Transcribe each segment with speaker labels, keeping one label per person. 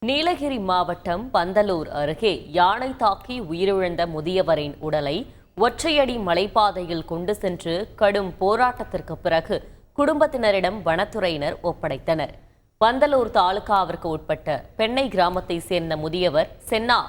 Speaker 1: நீலகிரி மாவட்டம் பந்தலூர் அருகே யானை தாக்கி உயிரிழந்த முதியவரின் உடலை ஒற்றையடி மலைப்பாதையில் கொண்டு சென்று கடும் போராட்டத்திற்கு பிறகு குடும்பத்தினரிடம் வனத்துறையினர் ஒப்படைத்தனர். பந்தலூர் தாலுகாவிற்கு உட்பட்ட பெண்ணை கிராமத்தை சேர்ந்த முதியவர் சென்னா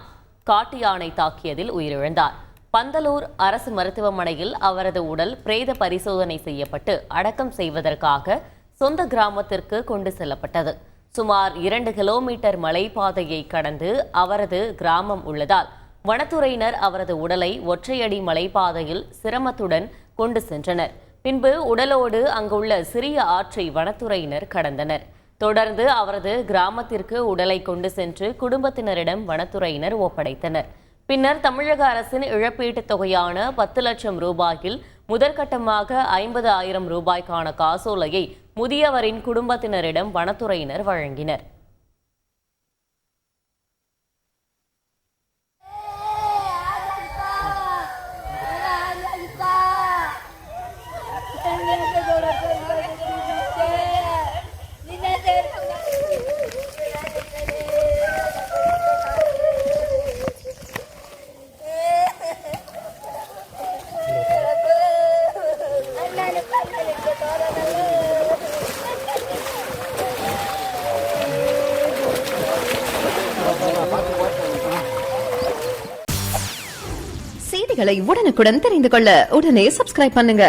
Speaker 1: காட்டு யானை தாக்கியதில் உயிரிழந்தார். பந்தலூர் அரசு மருத்துவமனையில் அவரது உடல் பிரேத பரிசோதனை செய்யப்பட்டு அடக்கம் செய்வதற்காக சொந்த கிராமத்திற்கு கொண்டு செல்லப்பட்டது. சுமார் 2 கிலோமீட்டர் மலைப்பாதையை கடந்து அவரது கிராமம் உள்ளதால் வனத்துறையினர் அவரது உடலை ஒற்றையடி மலைப்பாதையில் சிரமத்துடன் கொண்டு சென்றனர். பின்பு உடலோடு அங்குள்ள சிறிய ஆற்றை வனத்துறையினர் கடந்தனர். தொடர்ந்து அவரது கிராமத்திற்கு உடலை கொண்டு சென்று குடும்பத்தினரிடம் வனத்துறையினர் ஒப்படைத்தனர். பின்னர் தமிழக அரசின் இழப்பீட்டுத் தொகையான 10 லட்சம் ரூபாயில் முதற்கட்டமாக 50,000 ரூபாய்க்கான காசோலையை முதியவரின் குடும்பத்தினரிடம் வனத்துறையினர் வழங்கினர்.
Speaker 2: செய்திகளை உடனுக்குடன் தெரிந்து கொள்ள உடனே சப்ஸ்கிரைப் பண்ணுங்க.